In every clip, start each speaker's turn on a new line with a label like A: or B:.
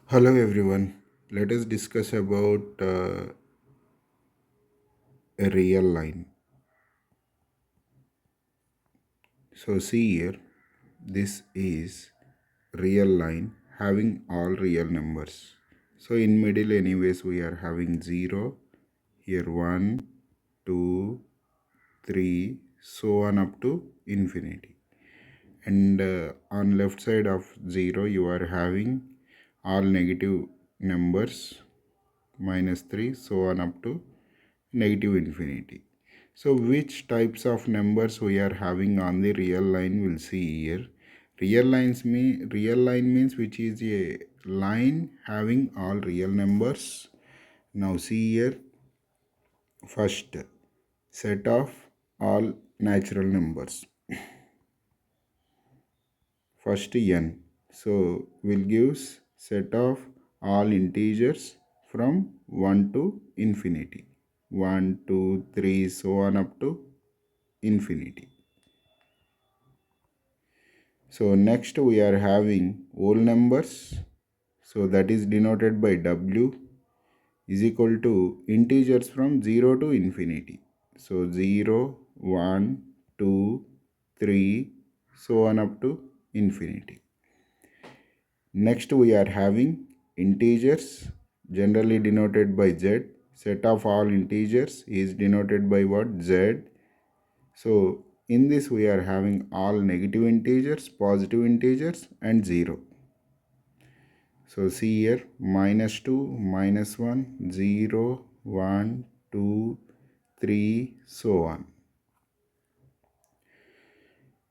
A: Hello everyone. Let us discuss about a real line. So see here, this is real line having all real numbers. So in middle anyways we are having 0, here 1, 2, 3, so on up to infinity. And on left side of 0 you are having all negative numbers -3 so on up to negative infinity. So which types of numbers we are having on the real line we'll see here. Real line means which is a line having all real numbers. Now see here, first set of all natural numbers. First n. So we'll give set of all integers from 1 to infinity. 1, 2, 3, so on up to infinity. So next we are having whole numbers. So that is denoted by W is equal to integers from 0 to infinity. So 0, 1, 2, 3, so on up to infinity. Next we are having integers generally denoted by Z. Set of all integers is denoted by what? Z. So in this we are having all negative integers, positive integers and 0. So see here -2, -1, 0, 1, 2, 3, so on.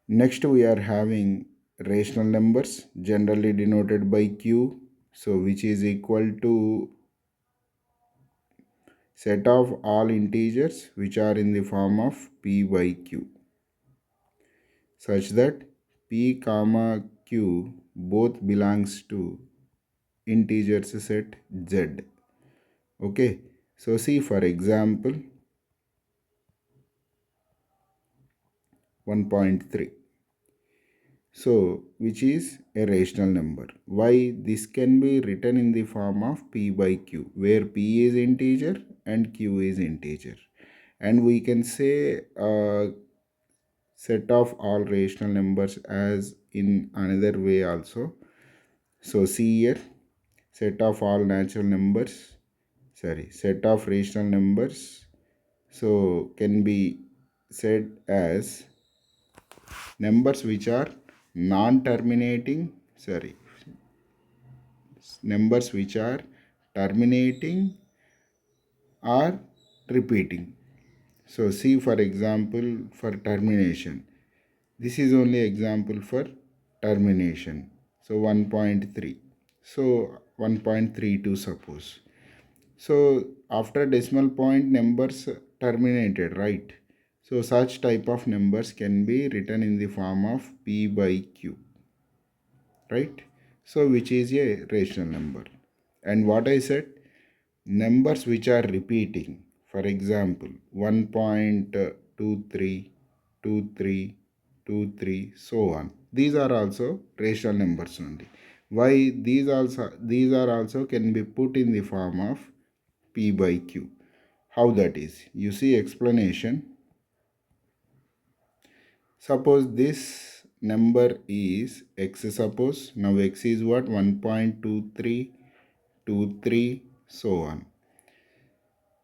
A: Next we are having rational numbers generally denoted by Q. So which is equal to set of all integers which are in the form of P by Q, such that P comma Q both belongs to integers set Z. Okay, so see for example 1.3. So which is a rational number. Why? This can be written in the form of P by Q, where P is integer and Q is integer. And we can say set of all rational numbers as in another way also. So see here, set of all natural numbers, set of rational numbers, so can be said as numbers which are non-terminating, numbers which are terminating or repeating. So see for example for termination. This is only example for termination. So 1.3. So 1.32 suppose. So after decimal point numbers terminated, right? So such type of numbers can be written in the form of P by Q, right? So which is a rational number. And what I said, numbers which are repeating, for example 1.23, 23, 23, so on, these are also rational numbers only. Why? These are also can be put in the form of P by Q. How that is? You see explanation. Suppose this number is x. Suppose now x is what? 1.2323, so on.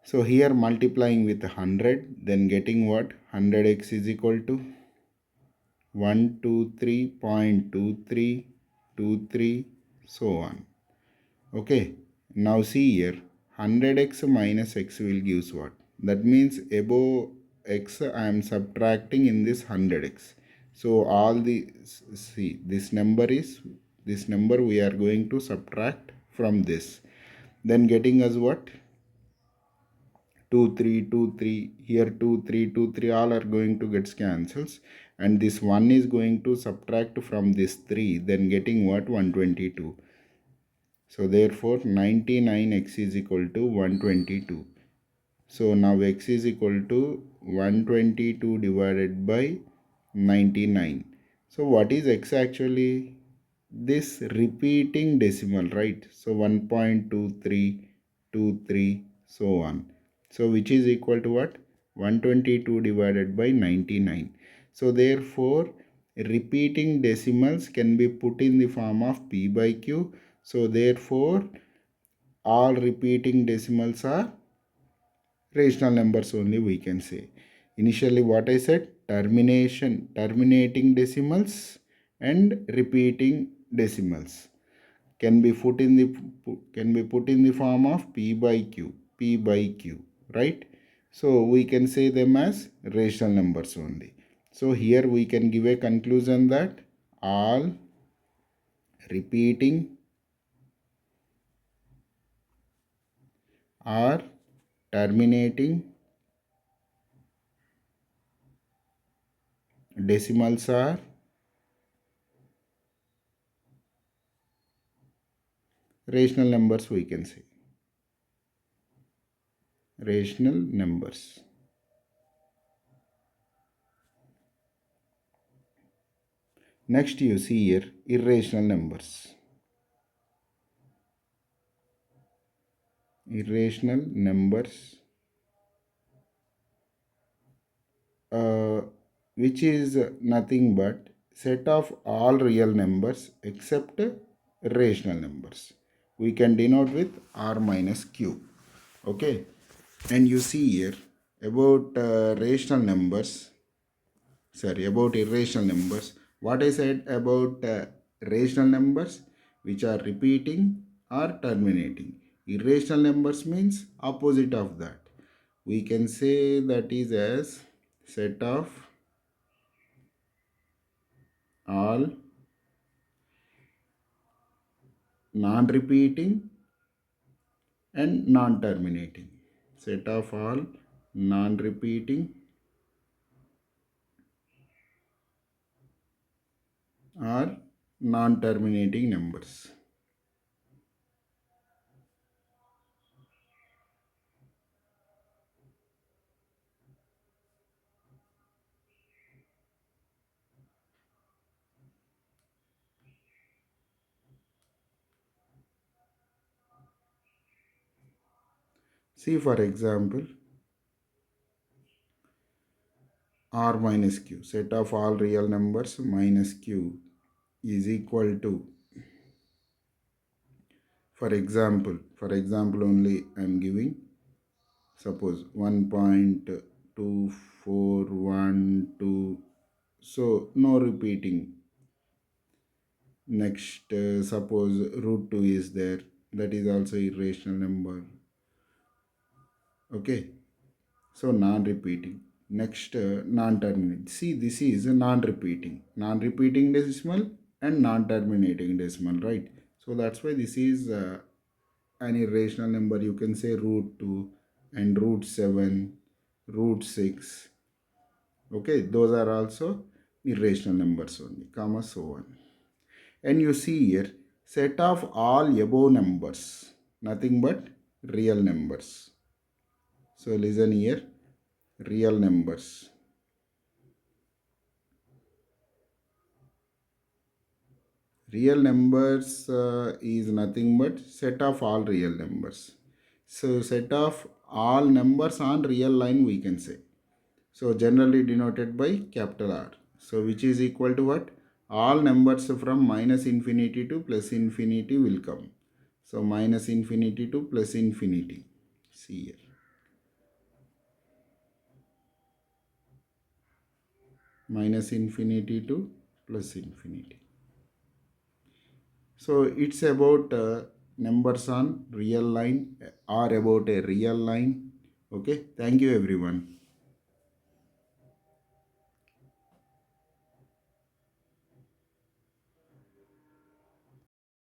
A: So here multiplying with 100, then getting what? 100x is equal to 123.2323, so on. Okay. Now see here, 100x minus x will gives what? That means above x I am subtracting in this 100x. So all the, see, this number we are going to subtract from this. Then getting us what? 2 3 2 3, here 2 3 2 3 all are going to get cancels, and this 1 is going to subtract from this 3, then getting what? 122. So therefore 99x is equal to 122. So now x is equal to 122 divided by 99. So what is x actually? this repeating decimal, right? So 1.2323 so on. So which is equal to what? 122 divided by 99. So therefore repeating decimals can be put in the form of p by q. So therefore all repeating decimals are rational numbers only, we can say. Initially what I said, terminating decimals and repeating decimals can be put in the form of p by q, right? So we can say them as rational numbers only. So here we can give a conclusion that all repeating or terminating decimals are rational numbers, we can say. Rational numbers. Next you see here irrational numbers. Irrational numbers, uh, which is nothing but set of all real numbers except rational numbers. We can denote with r minus q. Okay, and you see here about rational numbers, sorry, about irrational numbers. What I said about rational numbers, which are repeating or terminating. Irrational numbers means opposite of that. We can say that is as set of all non-repeating and non-terminating. Set of all non-repeating or non-terminating numbers. See, for example, r minus q, set of all real numbers minus q is equal to, for example only I am giving, suppose 1.2412, so no repeating. Next, suppose root 2 is there, that is also irrational number. Okay, so non-repeating. Next, non-terminating. See, this is a non-repeating decimal and non-terminating decimal, right? So that's why this is an irrational number. You can say root 2 and root 7, root 6. Okay, those are also irrational numbers only, comma, so on. And you see here, set of all above numbers, nothing but real numbers. So listen here, real numbers. Real numbers is nothing but set of all real numbers. So set of all numbers on real line, we can say. So generally denoted by capital R. So which is equal to what? All numbers from minus infinity to plus infinity will come. So minus infinity to plus infinity. See here. Minus infinity to plus infinity. So it's about numbers on real line or about a real line. Okay. Thank you everyone.